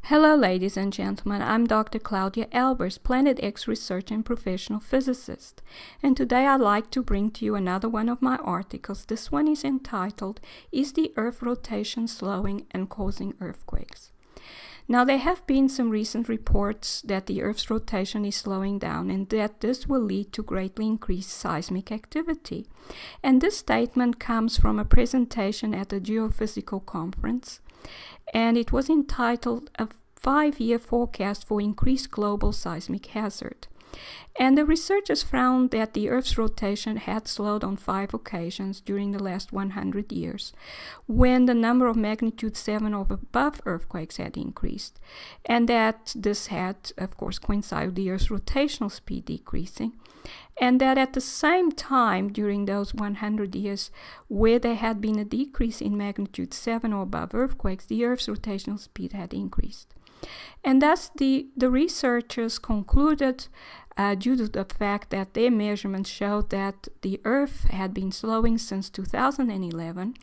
Hello, ladies and gentlemen. I'm Dr. Claudia Albers, Planet X researcher and professional physicist. And today I'd like to bring to you another one of my articles. This one is entitled, Is the Earth Rotation Slowing and Causing Earthquakes? Now, there have been some recent reports that the Earth's rotation is slowing down and that this will lead to greatly increased seismic activity. And this statement comes from a presentation at a geophysical conference, and it was entitled A 5-Year Forecast for Increased Global Seismic Hazard. And the researchers found that the Earth's rotation had slowed on 5 occasions during the last 100 years, when the number of magnitude 7 or above earthquakes had increased, and that this had, of course, coincided with the Earth's rotational speed decreasing, and that at the same time, during those 100 years where there had been a decrease in magnitude 7 or above earthquakes, the Earth's rotational speed had increased. And thus the researchers concluded, due to the fact that their measurements showed that the Earth had been slowing since 2011.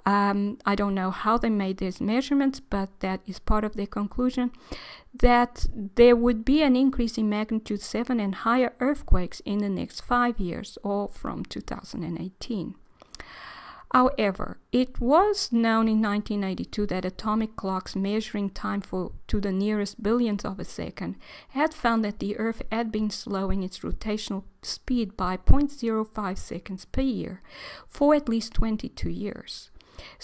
I don't know how they made these measurements, but that is part of their conclusion, that there would be an increase in magnitude 7 and higher earthquakes in the next 5 years, or from 2018. However, it was known in 1982 that atomic clocks measuring time to the nearest billionth of a second had found that the Earth had been slowing its rotational speed by 0.05 seconds per year for at least 22 years.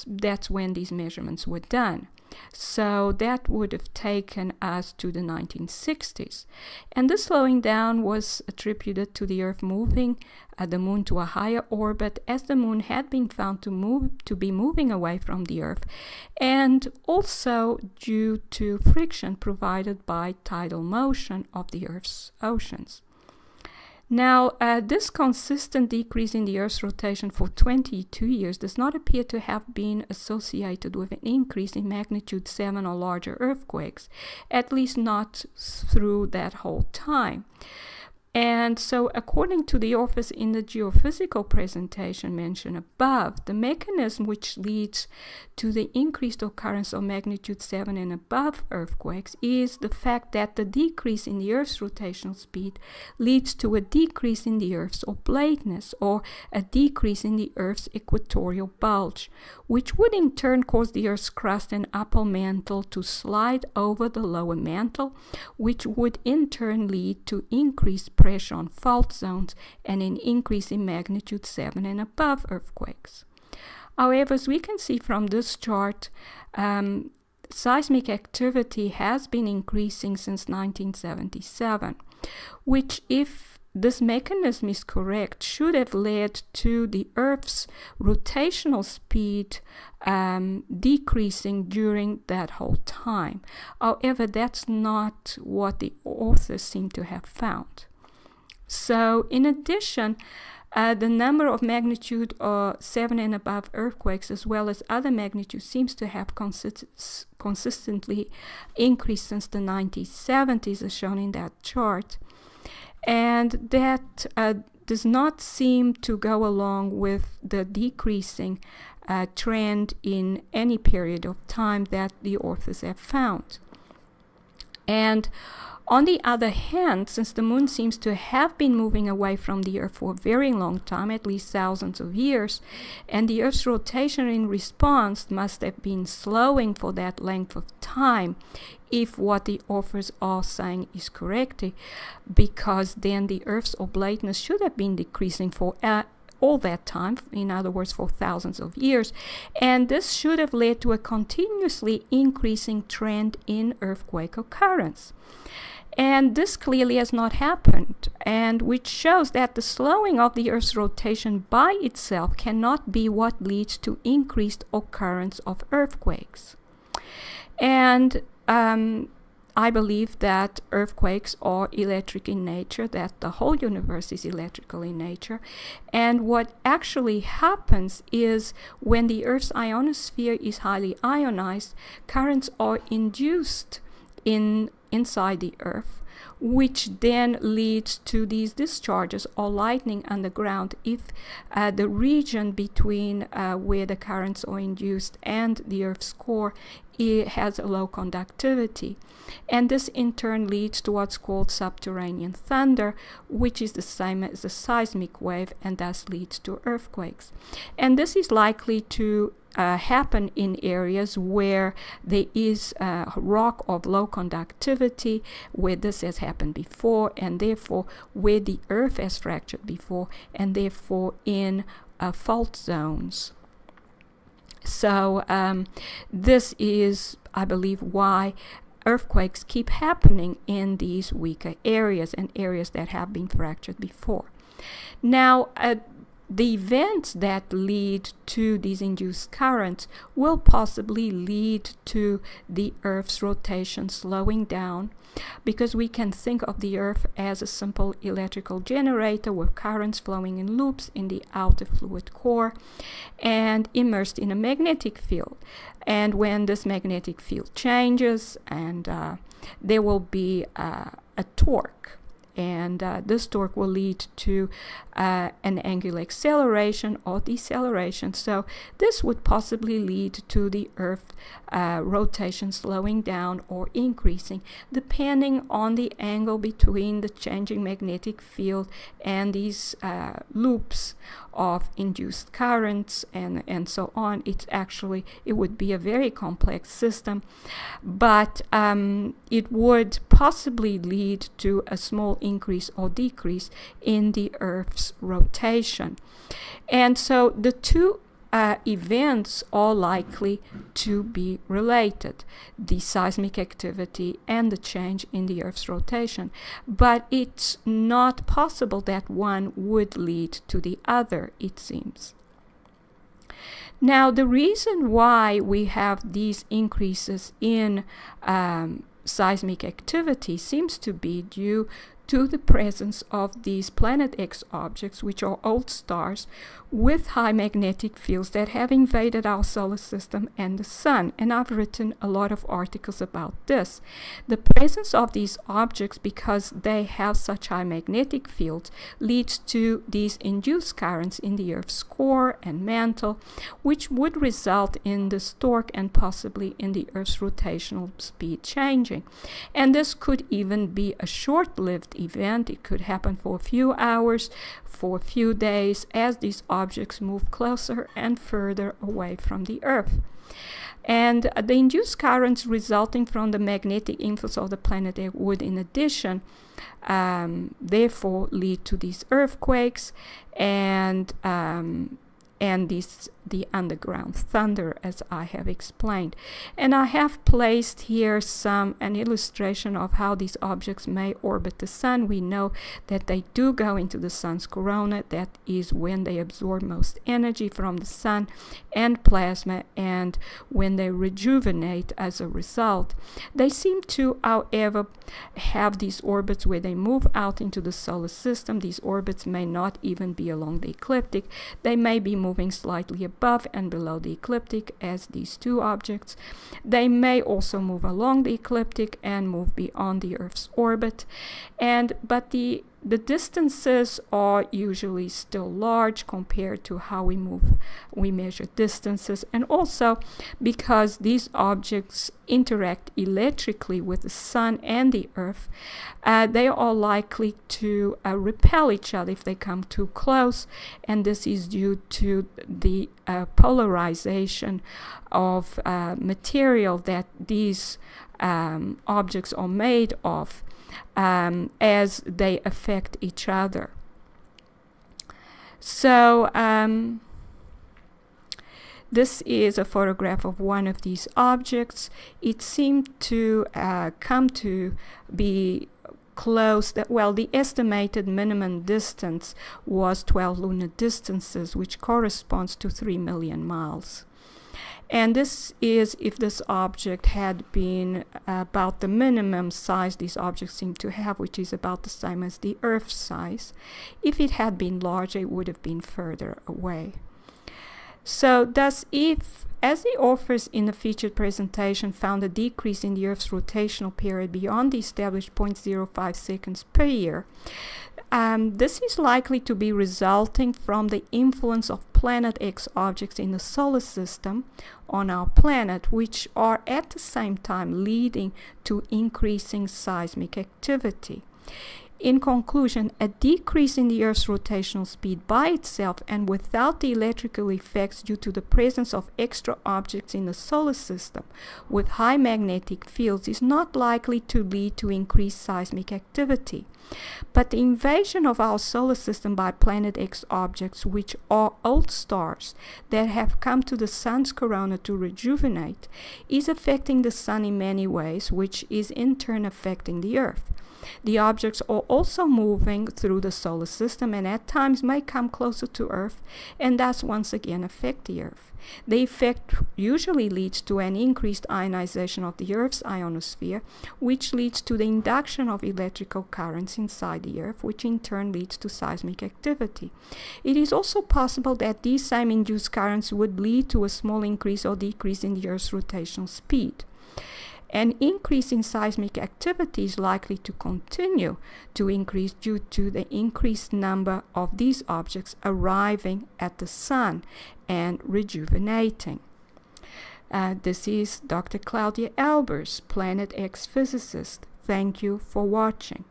That's when these measurements were done. So that would have taken us to the 1960s. And the slowing down was attributed to the Earth moving the Moon to a higher orbit, as the Moon had been found to be moving away from the Earth, and also due to friction provided by tidal motion of the Earth's oceans. Now, this consistent decrease in the Earth's rotation for 22 years does not appear to have been associated with an increase in magnitude 7 or larger earthquakes, at least not through that whole time. And so, according to the authors in the geophysical presentation mentioned above, the mechanism which leads to the increased occurrence of magnitude 7 and above earthquakes is the fact that the decrease in the Earth's rotational speed leads to a decrease in the Earth's oblateness, or a decrease in the Earth's equatorial bulge, which would in turn cause the Earth's crust and upper mantle to slide over the lower mantle, which would in turn lead to increased pressure on fault zones and an increase in magnitude 7 and above earthquakes. However, as we can see from this chart, seismic activity has been increasing since 1977, which, if this mechanism is correct, should have led to the Earth's rotational speed decreasing during that whole time. However, that's not what the authors seem to have found. So, in addition, the number of magnitude 7 and above earthquakes, as well as other magnitudes, seems to have consistently increased since the 1970s, as shown in that chart. And that does not seem to go along with the decreasing trend in any period of time that the authors have found. And on the other hand, since the Moon seems to have been moving away from the Earth for a very long time, at least thousands of years, and the Earth's rotation in response must have been slowing for that length of time, if what the authors are saying is correct, because then the Earth's oblateness should have been decreasing for all that time, in other words, for thousands of years, and this should have led to a continuously increasing trend in earthquake occurrence. And this clearly has not happened, and which shows that the slowing of the Earth's rotation by itself cannot be what leads to increased occurrence of earthquakes. And I believe that earthquakes are electric in nature, that the whole universe is electrical in nature. And what actually happens is when the Earth's ionosphere is highly ionized, currents are induced in inside the Earth, which then leads to these discharges or lightning underground if the region between where the currents are induced and the Earth's core has a low conductivity. And this in turn leads to what's called subterranean thunder, which is the same as a seismic wave and thus leads to earthquakes. And this is likely to happen in areas where there is rock of low conductivity, where this has happened before, and therefore where the earth has fractured before, and therefore in fault zones. So this is, I believe, why earthquakes keep happening in these weaker areas and areas that have been fractured before. Now, the events that lead to these induced currents will possibly lead to the Earth's rotation slowing down, because we can think of the Earth as a simple electrical generator with currents flowing in loops in the outer fluid core and immersed in a magnetic field. And when this magnetic field changes, and there will be a torque, and this torque will lead to an angular acceleration or deceleration. So this would possibly lead to the Earth rotation slowing down or increasing, depending on the angle between the changing magnetic field and these loops of induced currents and so on. It would be a very complex system, but it would possibly lead to a small increase or decrease in the Earth's rotation. And so the two events are likely to be related, the seismic activity and the change in the Earth's rotation. But it's not possible that one would lead to the other, it seems. Now, the reason why we have these increases in seismic activity seems to be due to the presence of these Planet X objects, which are old stars with high magnetic fields that have invaded our solar system and the sun. And I've written a lot of articles about this. The presence of these objects, because they have such high magnetic fields, leads to these induced currents in the Earth's core and mantle, which would result in this torque and possibly in the Earth's rotational speed changing. And this could even be a short-lived event. It could happen for a few hours, for a few days, as these objects move closer and further away from the Earth. And the induced currents resulting from the magnetic influence of the planet would, in addition, therefore lead to these earthquakes and the underground thunder, as I have explained. And I have placed here an illustration of how these objects may orbit the sun. We know that they do go into the sun's corona. That is when they absorb most energy from the sun and plasma, and when they rejuvenate as a result. They seem to, however, have these orbits where they move out into the solar system. These orbits may not even be along the ecliptic. They may be moving slightly above and below the ecliptic, as these two objects. They may also move along the ecliptic and move beyond the Earth's orbit. But the distances are usually still large compared to how we measure distances, and also because these objects interact electrically with the sun and the Earth, they are likely to repel each other if they come too close, and this is due to the polarization of material that these objects are made of, as they affect each other. So this is a photograph of one of these objects. It seemed to come to be close. The estimated minimum distance was 12 lunar distances, which corresponds to 3 million miles. And this is if this object had been about the minimum size these objects seem to have, which is about the same as the Earth's size. If it had been larger, it would have been further away. So thus, if, as the authors in the featured presentation found a decrease in the Earth's rotational period beyond the established 0.05 seconds per year, this is likely to be resulting from the influence of Planet X objects in the solar system on our planet, which are at the same time leading to increasing seismic activity. In conclusion, a decrease in the Earth's rotational speed by itself and without the electrical effects due to the presence of extra objects in the solar system with high magnetic fields is not likely to lead to increased seismic activity. But the invasion of our solar system by Planet X objects, which are old stars that have come to the Sun's corona to rejuvenate, is affecting the Sun in many ways, which is in turn affecting the Earth. The objects are also moving through the solar system and at times may come closer to Earth and thus once again affect the Earth. The effect usually leads to an increased ionization of the Earth's ionosphere, which leads to the induction of electrical currents inside the Earth, which in turn leads to seismic activity. It is also possible that these same induced currents would lead to a small increase or decrease in the Earth's rotational speed. An increase in seismic activity is likely to continue to increase due to the increased number of these objects arriving at the Sun and rejuvenating. This is Dr. Claudia Albers, Planet X physicist. Thank you for watching.